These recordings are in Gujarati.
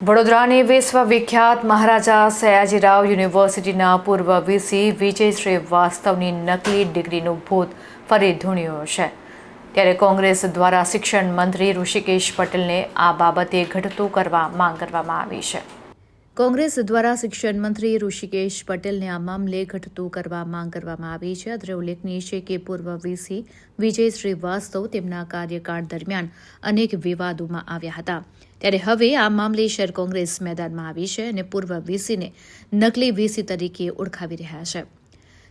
વડોદરાની વિશ્વવિખ્યાત મહારાજા સયાજીરાવ યુનિવર્સિટીના પૂર્વ વીસી વિજય શ્રીવાસ્તવની નકલી ડિગ્રીનું ભૂત ફરી ધૂણ્યું છે. ત્યારે કોંગ્રેસ દ્વારા શિક્ષણ મંત્રી ઋષિકેશ પટેલને આ બાબતે ઘટતું કરવા માંગ કરવામાં આવી છે. કોંગ્રેસ દ્વારા શિક્ષણ મંત્રી ઋષિકેશ પટેલને આ મામલે ઘટતું કરવા માંગ કરવામાં આવી છે. અત્રે ઉલ્લેખનીય છે કે પૂર્વ વીસી વિજય શ્રીવાસ્તવ તેમના કાર્યકાળ દરમિયાન અનેક વિવાદોમાં આવ્યા હતા. ત્યારે હવે આ મામલે શહેર કોંગ્રેસ મેદાનમાં આવી છે અને પૂર્વ વીસીને નકલી વીસી તરીકે ઓળખાવી રહ્યા છે.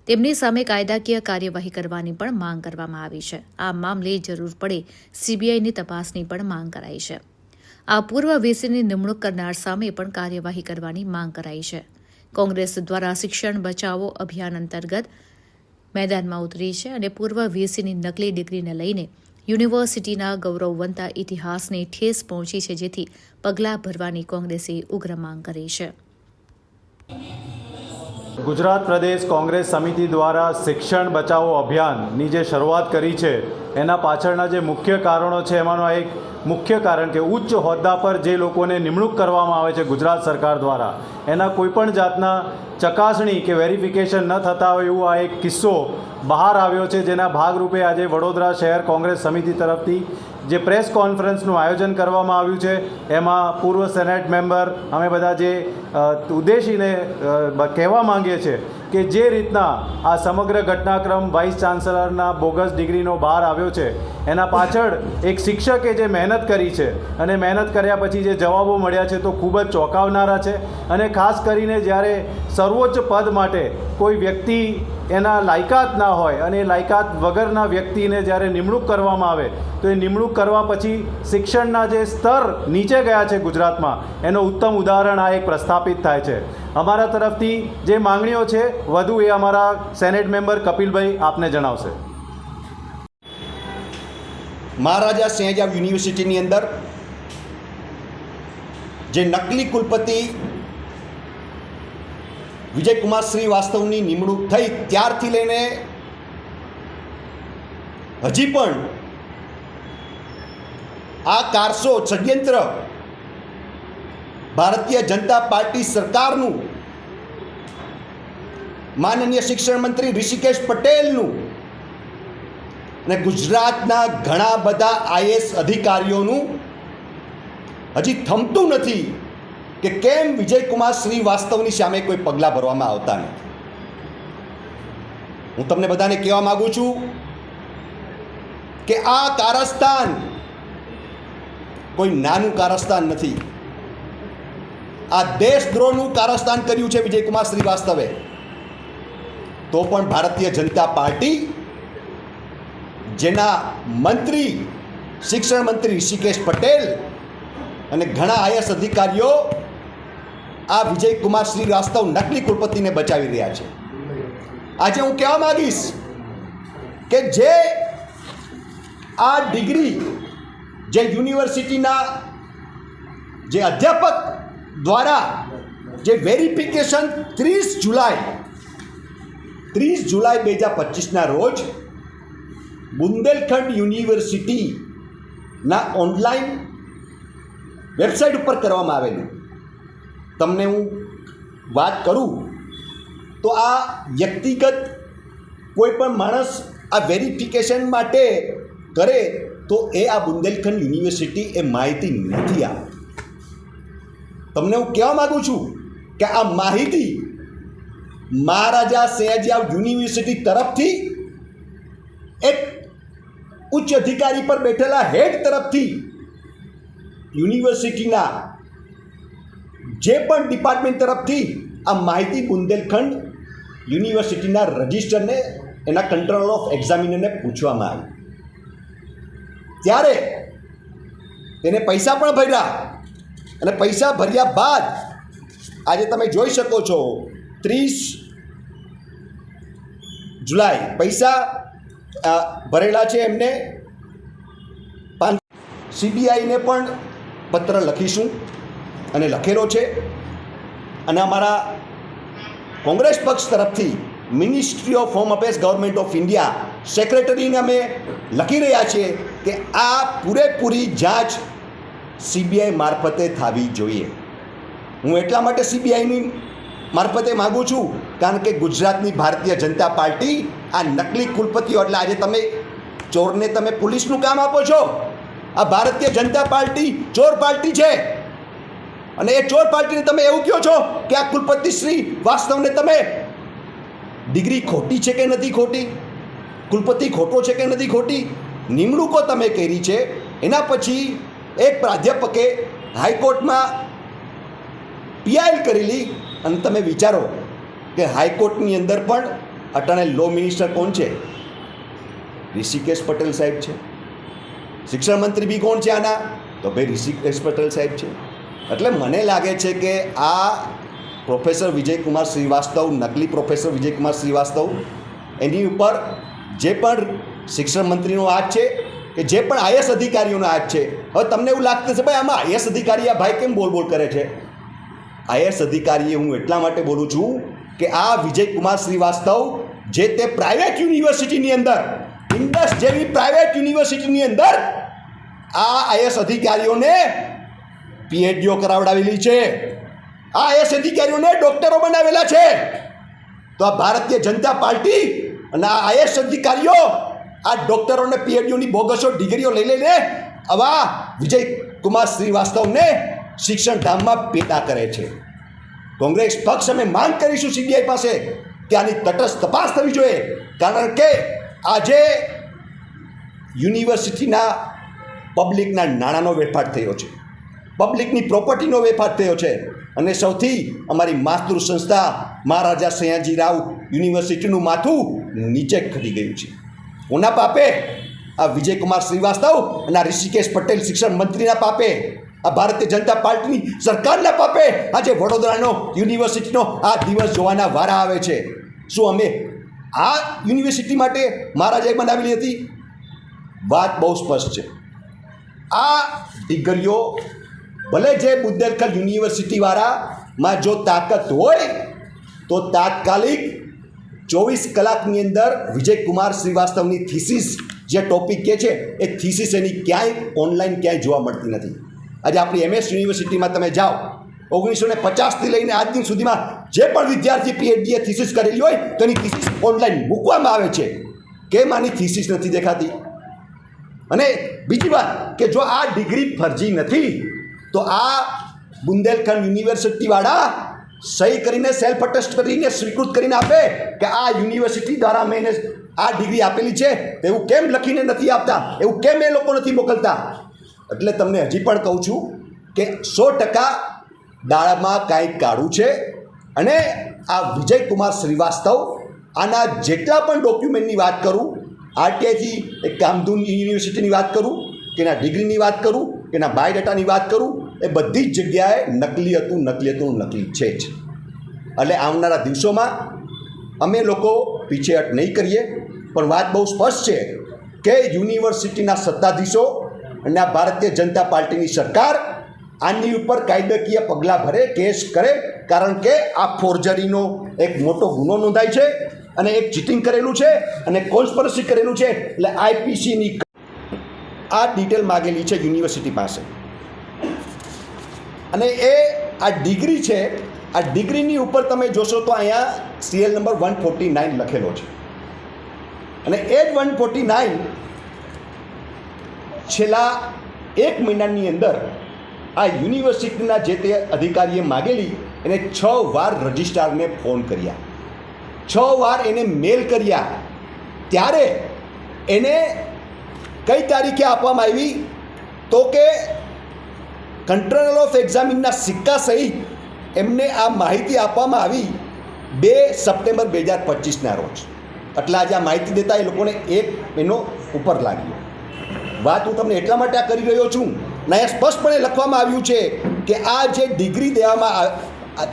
તેમની સામે કાયદાકીય કાર્યવાહી કરવાની પણ માંગ કરવામાં આવી છે. આ મામલે જરૂર પડે સીબીઆઈની તપાસની પણ માંગ કરાઈ છે. આ પૂર્વ વીસીની નિમણૂક કરનાર સામે પણ કાર્યવાહી કરવાની માંગ કરાઈ છે. કોંગ્રેસ દ્વારા શિક્ષણ બચાવો અભિયાન અંતર્ગત મેદાનમાં ઉતરી છે અને પૂર્વ વીસીની નકલી ડિગ્રીને લઈને યુનિવર્સિટીના ગૌરવવંતા ઇતિહાસને ઠેસ પહોંચી છે, જેથી પગલાં ભરવાની કોંગ્રેસે ઉગ્ર માંગ કરી છે. ગુજરાત પ્રદેશ કોંગ્રેસ સમિતિ દ્વારા શિક્ષણ બચાવો અભિયાનની જે શરૂઆત કરી છે એના પાછળના જે મુખ્ય કારણો છે એમાંનો એક મુખ્ય કારણ કે ઉચ્ચ હોદ્દા પર જે લોકોને નિમણૂક કરવામાં આવે છે ગુજરાત સરકાર દ્વારા એના કોઈપણ જાતના ચકાસણી કે વેરિફિકેશન ન થતા હોય એવું આ એક કિસ્સો બહાર આવ્યો છે, જેના ભાગરૂપે આજે વડોદરા શહેર કોંગ્રેસ સમિતિ તરફથી જે પ્રેસ કોન્ફરન્સનું આયોજન કરવામાં આવ્યું છે એમાં પૂર્વ સેનેટ મેમ્બર અમે બધા જે ઉદ્દેશીને કહેવા માંગીએ છીએ કે જે રીતના આ સમગ્ર ઘટનાક્રમ વાઇસ ચાન્સલરના બોગસ ડિગ્રીનો બહાર આવ્યો છે એના પાછળ એક શિક્ષકે જે મહેનત કરી છે અને મહેનત કર્યા પછી જે જવાબો મળ્યા છે તો ખૂબ જ ચોંકાવનારા છે. અને ખાસ કરીને જ્યારે સર્વોચ્ચ પદ માટે કોઈ વ્યક્તિ એના લાયકાત ના હોય અને એ લાયકાત વગરના વ્યક્તિને જ્યારે નિમણૂક કરવામાં આવે તો એ નિમણૂક કરવા પછી શિક્ષણના જે સ્તર નીચે ગયા છે ગુજરાતમાં એનો ઉત્તમ ઉદાહરણ આ એક પ્રસ્થાપિત થાય છે. અમારા તરફથી જે માંગણીઓ છે વધુ એ અમારા સેનેટ મેમ્બર કપિલભાઈ આપને જણાવશે. મહારાજા સયાજીરાવ યુનિવર્સિટીની અંદર જે નકલી કુલપતિ વિજયકુમાર શ્રીવાસ્તવની નિમણૂક થઈ ત્યારથી લઈને હજી પણ આ કારસો ષડયંત્ર ભારતીય જનતા પાર્ટી સરકારનું, માનનીય શિક્ષણ મંત્રી ઋષિકેશ પટેલનું અને ગુજરાતના ઘણા બધા આઈએએસ અધિકારીઓનું હજી થમતું નથી કે કેમ વિજયકુમાર શ્રીવાસ્તવની સામે કોઈ પગલાં ભરવામાં આવતા નથી. હું તમને બધાને કહેવા માગું છું કે આ કારસ્તાન કોઈ નાનું કારસ્તાન નથી. આ દેશદ્રોહનું કારસ્તાન કર્યું છે વિજયકુમાર શ્રીવાસ્તવે. તો પણ ભારતીય જનતા પાર્ટી, જેના મંત્રી શિક્ષણ મંત્રી ઋષિકેશ પટેલ અને ઘણા આઈએએસ અધિકારીઓ આ વિજયકુમાર શ્રીવાસ્તવ નકલી કુલપતિને બચાવી રહ્યા છે. આજે હું કહેવા માગીશ કે જે આ ડિગ્રી જે યુનિવર્સિટીના જે અધ્યાપક દ્વારા જે વેરિફિકેશન 30 જુલાઈ 2025ના રોજ બુંદેલખંડ યુનિવર્સિટીના ઓનલાઈન વેબસાઇટ ઉપર કરવામાં આવેલું. તમને હું વાત કરું તો આ વ્યક્તિગત કોઈ પણ માણસ આ વેરિફિકેશન માટે કરે તો એ આ બુંદેલખંડ યુનિવર્સિટી એ માહિતી નથી આપતી. તમને હું કહેવા માગું છું કે આ માહિતી મહારાજા સયાજીરાવ યુનિવર્સિટી તરફથી એક ઉચ્ચ અધિકારી પર બેઠેલા હેડ તરફથી યુનિવર્સિટીના જે પણ ડિપાર્ટમેન્ટ તરફથી આ માહિતી બુંદેલખંડ યુનિવર્સિટીના રજિસ્ટરને, એના કંટ્રોલ ઓફ એક્ઝામિનરને પૂછવામાં આવી. ત્યારે તેને પૈસા પણ ભર્યા અને પૈસા ભર્યા બાદ આજે તમે જોઈ શકો છો 30 જુલાઈ પૈસા ભરેલા છે એમને. સીબીઆઈને પણ પત્ર લખીશું અને લખેલો છે. અને અમારા કોંગ્રેસ પક્ષ તરફથી ministry of home affairs government of India સેક્રેટરીને અમે લખી રહ્યા છીએ કે આ પૂરેપૂરી જાંચ સીબીઆઈ મારફતે થવી જોઈએ. હું એટલા માટે સીબીઆઈની મારફતે માગું છું કારણ કે ગુજરાતની ભારતીય જનતા પાર્ટી આ નકલી કુલપતિઓ, એટલે આજે તમે ચોરને તમે પોલીસનું કામ આપો છો. આ ભારતીય જનતા પાર્ટી ચોર પાર્ટી છે અને એ ચોર પાર્ટીને તમે એવું કહો છો કે આ કુલપતિ શ્રી વાસ્તવને તમે ડિગ્રી ખોટી છે કે નથી ખોટી, કુલપતિ ખોટો છે કે નથી ખોટી, નિમણૂકો તમે કરી છે. એના પછી એક પ્રાધ્યાપકે હાઈકોર્ટમાં પીઆઈએલ કરેલી અને તમે વિચારો કે હાઈકોર્ટની અંદર પણ અટાણે લો મિનિસ્ટર કોણ છે? ઋષિકેશ પટેલ સાહેબ છે. શિક્ષણ મંત્રી બી કોણ છે આના? તો ભાઈ ઋષિકેશ પટેલ સાહેબ છે. એટલે મને લાગે છે કે આ પ્રોફેસર વિજયકુમાર શ્રીવાસ્તવ, નકલી પ્રોફેસર વિજયકુમાર શ્રીવાસ્તવ, એની ઉપર જે પણ શિક્ષણ મંત્રીનો હાથ છે કે જે પણ આઈએસ અધિકારીઓનો હાથ છે. હવે તમને એવું લાગતું છે ભાઈ આમાં આઈએસ અધિકારી આ ભાઈ કેમ બોલ કરે છે? આઈએસ અધિકારીએ હું એટલા માટે બોલું છું કે આ વિજયકુમાર શ્રીવાસ્તવ જે તે પ્રાઇવેટ યુનિવર્સિટીની અંદર, ઇન્ડસ જેવી પ્રાઇવેટ યુનિવર્સિટીની અંદર આ આઈએસ અધિકારીઓને પીએચડીઓ કરાવડાવેલી છે, આ આઈએસ અધિકારીઓને ડૉક્ટરો બનાવેલા છે. તો આ ભારતીય જનતા પાર્ટી અને આ આઈએસ અધિકારીઓ આ ડૉક્ટરોને પીએચડીઓની બોગસો ડિગ્રીઓ લઈ લઈને આવા વિજયકુમાર શ્રીવાસ્તવને શિક્ષણ ધામમાં પેદા કરે છે. કોંગ્રેસ પક્ષ અમે માંગ કરીશું સીબીઆઈ પાસે કે આની તટસ્થ તપાસ થવી જોઈએ, કારણ કે આજે યુનિવર્સિટીના પબ્લિકના નાણાંનો વેપાર થયો છે, પબ્લિકની પ્રોપર્ટીનો વેપાર થયો છે અને સૌથી અમારી માતૃ સંસ્થા મહારાજા સયાજીરાવ યુનિવર્સિટીનું માથું નીચે ખડી ગયું છે. કોના પાપે? આ વિજયકુમાર શ્રીવાસ્તવ અને આ ઋષિકેશ પટેલ શિક્ષણ મંત્રીના પાપે, આ ભારતીય જનતા પાર્ટીની સરકારના પાપે આજે વડોદરાનો યુનિવર્સિટીનો આ દિવસ જોવાના વારા આવે છે. શું અમે આ યુનિવર્સિટી માટે મહારાજાએ બનાવેલી હતી? વાત બહુ સ્પષ્ટ છે. આ ડિગ્રીઓ ભલે જે બુંદેલખંડ યુનિવર્સિટીવાળામાં જો તાકાત હોય તો તાત્કાલિક 24 કલાકની અંદર વિજયકુમાર શ્રીવાસ્તવની થીસીસ જે ટોપિક કે છે એ થીસીસ એની ક્યાંય ઓનલાઈન ક્યાંય જોવા મળતી નથી. આજે આપણી એમએસ યુનિવર્સિટીમાં તમે જાઓ, 1950થી લઈને આજ દિન સુધીમાં જે પણ વિદ્યાર્થી પીએચડીએ થીસીસ કરેલી હોય તો એની થીસીસ ઓનલાઈન મૂકવામાં આવે છે. કેમ આની થીસીસ નથી દેખાતી? અને બીજી વાત કે જો આ ડિગ્રી ફરજી નથી તો આ બુંદેલખંડ યુનિવર્સિટીવાળા સહી કરીને સેલ્ફ અટેસ્ટ કરીને સ્વીકૃત કરીને આપે કે આ યુનિવર્સિટી દ્વારા મેં આ ડિગ્રી આપેલી છે, એવું કેમ લખીને નથી આપતા? એવું કેમ એ લોકો નથી મોકલતા? એટલે તમને હજી પણ કહું છું કે 100% દાળમાં કાંઈક કાઢું છે. અને આ વિજયકુમાર શ્રીવાસ્તવ આના જેટલા પણ ડોક્યુમેન્ટની વાત કરું, આરટીઆઈથી એક કામધૂન યુનિવર્સિટીની વાત કરું કે એના ડિગ્રીની વાત કરું કે એના બાયોડેટાની વાત કરું, એ બધી જ જગ્યાએ નકલી છે જ. એટલે આવનારા દિવસોમાં અમે લોકો પીછેહટ નહીં કરીએ, પણ વાત બહુ સ્પષ્ટ છે કે યુનિવર્સિટીના સત્તાધીશો અને આ ભારતીય જનતા પાર્ટીની સરકાર આની ઉપર કાયદાકીય પગલાં ભરે, કેસ કરે, કારણ કે આ ફોર્જરીનો એક મોટો ગુનો નોંધાય છે અને એક ચીટિંગ કરેલું છે અને કોન્સ્પિરસી કરેલું છે. એટલે આઈપીસીની આ ડિટેલ માગેલી છે યુનિવર્સિટી પાસે અને એ આ ડિગ્રી છે. આ ડિગ્રીની ઉપર તમે જોશો તો અહીંયા સીએલ નંબર 149 લખેલો છે અને એ જ 149 છેલ્લા 1 મહિનાની અંદર આ યુનિવર્સિટીના જે તે અધિકારીએ માગેલી એને 6 વાર રજિસ્ટ્રારને ફોન કર્યા, 6 વાર એને મેલ કર્યા. ત્યારે એને કઈ તારીખે આપવામાં આવી તો કે કંટ્રોલ ઓફ એક્ઝામિનના સિક્કા સહિત એમને આ માહિતી આપવામાં આવી 2 સપ્ટેમ્બર 2025ના રોજ. એટલે આજે આ માહિતી દેતા એ લોકોને 1 મહિનો ઉપર લાગ્યો. વાત હું તમને એટલા માટે આ કરી રહ્યો છું ને અહીંયા સ્પષ્ટપણે લખવામાં આવ્યું છે કે આ જે ડિગ્રી દેવામાં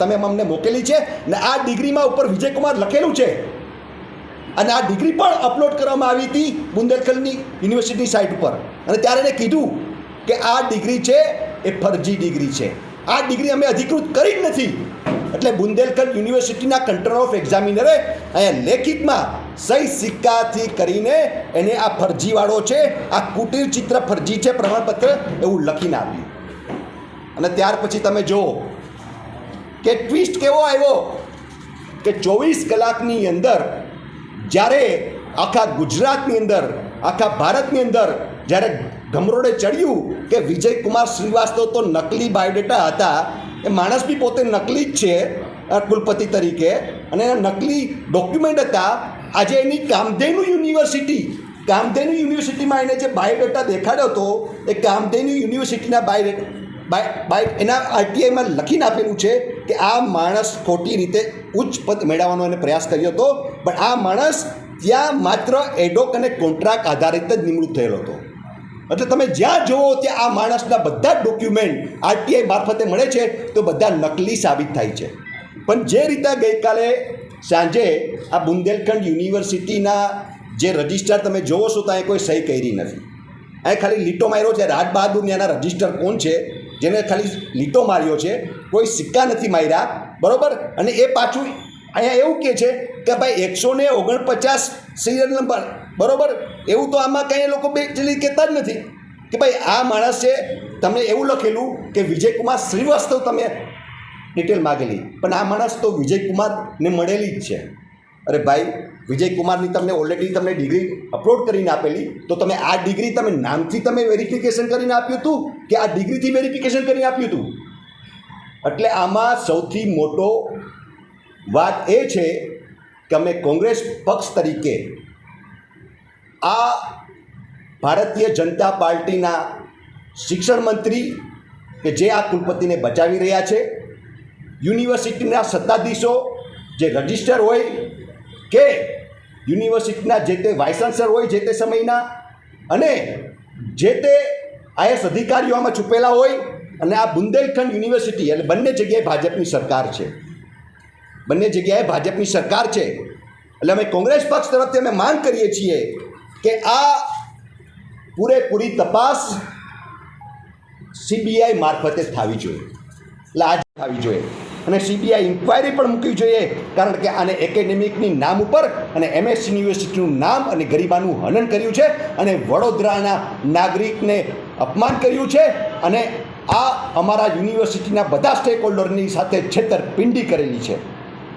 તમે અમને મોકલી છે ને આ ડિગ્રીમાં ઉપર વિજયકુમાર લખેલું છે અને આ ડિગ્રી પણ અપલોડ કરવામાં આવી હતી બુંદેલખંડની યુનિવર્સિટી સાઇટ ઉપર. અને ત્યારે એને કીધું કે આ ડિગ્રી છે એ ફરજી ડિગ્રી છે, આ ડિગ્રી અમે અધિકૃત કરી જ નથી. એટલે બુંદેલખંડ યુનિવર્સિટીના કંટ્રોલ ઓફ એક્ઝામિનરે અહીંયા લેખિતમાં સહી સિક્કાથી કરીને એને આ ફરજીવાળો છે, આ કુટીર ચિત્ર ફરજી છે પ્રમાણપત્ર એવું લખીને આપ્યું. અને ત્યાર પછી તમે જુઓ કે ટ્વિસ્ટ કેવો આવ્યો કે 24 કલાકની અંદર જ્યારે આખા ગુજરાતની અંદર આખા ભારતની અંદર જ્યારે ગમરોડે ચડ્યું કે વિજયકુમાર શ્રીવાસ્તવ તો નકલી બાયોડેટા હતા, એ માણસ બી પોતે નકલી જ છે કુલપતિ તરીકે, અને એના નકલી ડોક્યુમેન્ટ હતા. આજે એની કામધેનુ યુનિવર્સિટીમાં એને જે બાયોડેટા દેખાડ્યો હતો એ કામધેનુ યુનિવર્સિટીના એના આરટીઆઈમાં લખીને આપેલું છે કે આ માણસ ખોટી રીતે ઉચ્ચ પદ મેળવવાનો એને પ્રયાસ કર્યો હતો, પણ આ માણસ ત્યાં માત્ર એડોક અને કોન્ટ્રાક્ટ આધારિત જ નિમણૂક થયેલો હતો. એટલે તમે જ્યાં જુઓ ત્યાં આ માણસના બધા જ ડોક્યુમેન્ટ આરટીઆઈ મારફતે મળે છે તો બધા નકલી સાબિત થાય છે. પણ જે રીતે ગઈકાલે સાંજે આ બુંદેલખંડ યુનિવર્સિટીના જે રજિસ્ટર તમે જોવો છો ત્યાં કોઈ સહી કરી નથી, અહીં ખાલી લીટો માર્યો છે. રાજ બહાદુરની આના રજિસ્ટર કોણ છે જેને ખાલી લીટો માર્યો છે, કોઈ સિક્કા નથી માર્યા, બરાબર. અને એ પાછું અહીંયા એવું કહે છે કે ભાઈ 149 સિરિયલ નંબર, બરાબર. એવું તો આમાં કંઈ એ લોકો જલ્દી કહેતા જ નથી કે ભાઈ આ માણસે તમને એવું લખેલું કે વિજયકુમાર શ્રીવાસ્તવ તમે ડિટેલ માગેલી, પણ આ માણસ તો વિજયકુમારને મળેલી જ છે. અરે ભાઈ, વિજયકુમારની તમને ઓલરેડી તમને ડિગ્રી અપલોડ કરીને આપેલી, તો તમે આ ડિગ્રી તમે નામથી તમે વેરિફિકેશન કરીને આપ્યું હતું કે આ ડિગ્રીથી વેરિફિકેશન કરીને આપ્યું હતું? એટલે આમાં સૌથી મોટો વાત એ છે કે અમે કોંગ્રેસ પક્ષ તરીકે આ ભારતીય જનતા પાર્ટીના શિક્ષણ મંત્રી કે જે આ કુલપતિને બચાવી રહ્યા છે, યુનિવર્સિટીના સત્તાધીશો જે રજિસ્ટર હોય કે યુનિવર્સિટીના જે તે વાઇસ ચાન્સલર હોય જે તે સમયના, અને જે તે આઈએસ અધિકારીઓ આમાં છુપેલા હોય, અને આ બુંદેલખંડ યુનિવર્સિટી એટલે બંને જગ્યાએ ભાજપની સરકાર છે, બંને જગ્યાએ ભાજપની સરકાર છે. એટલે અમે કોંગ્રેસ પક્ષ તરફથી અમે માંગ કરીએ છીએ કે આ પૂરેપૂરી તપાસ સીબીઆઈ મારફતે થવી જોઈએ, એટલે આજે થવી જોઈએ, અને સીબીઆઈ ઇન્ક્વાયરી પણ મૂકવી જોઈએ. કારણ કે આને એકેડેમિકની નામ ઉપર અને MS યુનિવર્સિટીનું નામ અને ગરિમાનું હનન કર્યું છે, અને વડોદરાના નાગરિકને અપમાન કર્યું છે, અને આ અમારા યુનિવર્સિટીના બધા સ્ટેક હોલ્ડરની સાથે છેતરપિંડી કરેલી છે.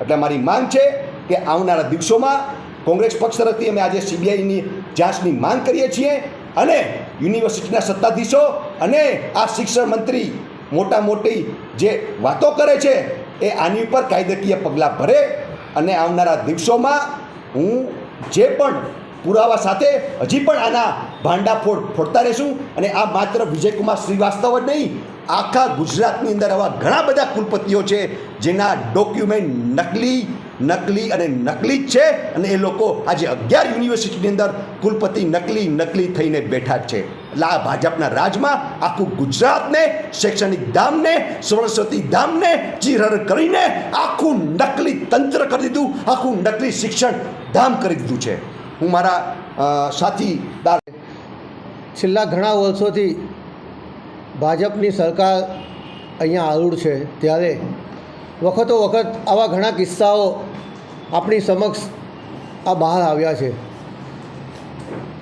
એટલે અમારી માંગ છે કે આવનારા દિવસોમાં કોંગ્રેસ પક્ષ તરફથી અમે આજે સીબીઆઈની જાંચની માંગ કરીએ છીએ, અને યુનિવર્સિટીના સત્તાધીશો અને આ શિક્ષણ મંત્રી મોટા મોટી જે વાતો કરે છે એ આની ઉપર કાયદાકીય પગલાં ભરે. અને આવનારા દિવસોમાં હું જે પણ પુરાવા સાથે હજી પણ આના ભાંડા ફોડતા રહીશું. અને આ માત્ર વિજયકુમાર શ્રીવાસ્તવ જ નહીં, આખા ગુજરાતની અંદર આવા ઘણા બધા કુલપતિઓ છે જેના ડોક્યુમેન્ટ નકલી અને નકલી જ છે, અને એ લોકો આજે 11 યુનિવર્સિટીની અંદર કુલપતિ નકલી થઈને બેઠા જ છે. એટલે આ ભાજપના રાજમાં આખું ગુજરાતને, શૈક્ષણિક ધામને, સરસ્વતી ધામને ચીરહર કરીને આખું નકલી તંત્ર કરી દીધું, આખું નકલી શિક્ષણ ધામ કરી દીધું છે. હું મારા સાથીદાર છેલ્લા ઘણા વર્ષોથી ભાજપની સરકાર અહીંયા આરૂઢ છે, ત્યારે વખતો વખત આવા ઘણા કિસ્સાઓ આપણી સમક્ષ આ બહાર આવ્યા છે.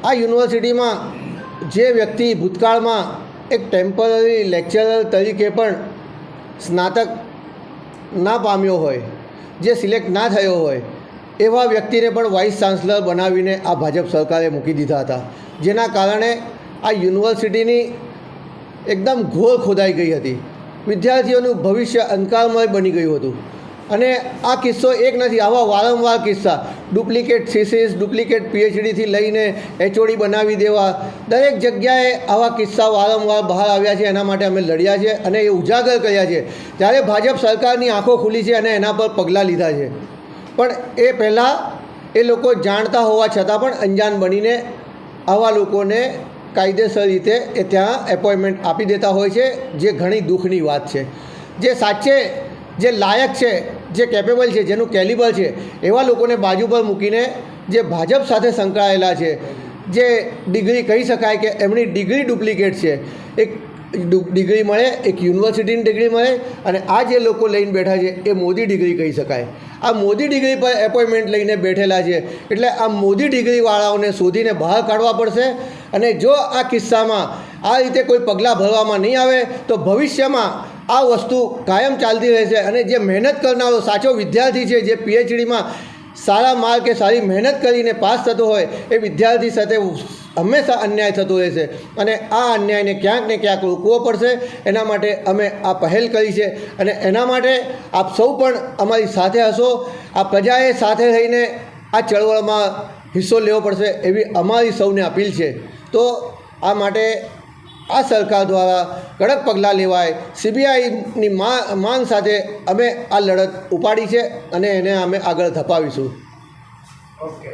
આ યુનિવર્સિટીમાં જે વ્યક્તિ ભૂતકાળમાં એક ટેમ્પરરી લેક્ચરર તરીકે પણ સ્નાતક ના પામ્યો હોય, જે સિલેક્ટ ના થયો હોય, એવા વ્યક્તિને પણ વાઇસ ચાન્સલર બનાવીને આ ભાજપ સરકારે મૂકી દીધા હતા, જેના કારણે આ યુનિવર્સિટીની એકદમ ઘોર ખોદાઈ ગઈ હતી. વિદ્યાર્થીઓનું ભવિષ્ય અંધકારમય બની ગયું હતું. અને આ કિસ્સો એક નથી, આવા વારંવાર કિસ્સા, ડુપ્લિકેટ થીસીસ, ડુપ્લિકેટ PhDથી લઈને HOD બનાવી દેવા, દરેક જગ્યાએ આવા કિસ્સા વારંવાર બહાર આવ્યા છે. એના માટે અમે લડ્યા છે અને એ ઉજાગર કર્યા છે. ત્યારે ભાજપ સરકારની આંખો ખુલી છે અને એના પર પગલાં લીધા છે. પણ એ પહેલાં એ લોકો જાણતા હોવા છતાં પણ અંજાન બનીને આવા લોકોને કાયદેસર રીતે એ ત્યાં એપોઇન્ટમેન્ટ આપી દેતા હોય છે, જે ઘણી દુઃખની વાત છે. જે સાચે જે લાયક છે, જે કેપેબલ છે, જેનું કેલિબર છે, એવા લોકોને બાજુ પર મૂકીને જે ભાજપ સાથે સંકળાયેલા છે, જે ડિગ્રી કહી શકાય કે એમની ડિગ્રી ડુપ્લિકેટ છે, એક ડિગ્રી મળે, એક યુનિવર્સિટીની ડિગ્રી મળે, અને આ જે લોકો લઈને બેઠા છે એ મોદી ડિગ્રી કહી શકાય. આ મોદી ડિગ્રી પર એપોઇન્ટમેન્ટ લઈને બેઠેલા છે. એટલે આ મોદી ડિગ્રીવાળાઓને શોધીને બહાર કાઢવા પડશે. અને જો આ કિસ્સામાં આ રીતે કોઈ પગલાં ભરવામાં નહીં આવે તો ભવિષ્યમાં આ વસ્તુ કાયમ ચાલતી રહેશે અને જે મહેનત કરનારો સાચો વિદ્યાર્થી છે, જે પીએચડીમાં સારા માર્ક કે સારી મહેનત કરીને પાસ થતો હોય એ વિદ્યાર્થી સાથે હંમેશા અન્યાય થતો રહેશે અને આ અન્યાયને ક્યાંક ને ક્યાંક રોકવો પડશે. એના માટે અમે આ પહેલ કરી છે અને એના માટે આપ સૌ પણ અમારી સાથે હશો. આ પ્રજાએ સાથે રહીને આ ચળવળમાં હિસ્સો લેવો પડશે એવી અમારી સૌને અપીલ છે. તો આ માટે આ સરકાર દ્વારા કડક પગલાં લેવાય, સીબીઆઈની માંગ સાથે અમે આ લડત ઉપાડી છે અને એને અમે આગળ ધપાવીશું. ઓકે.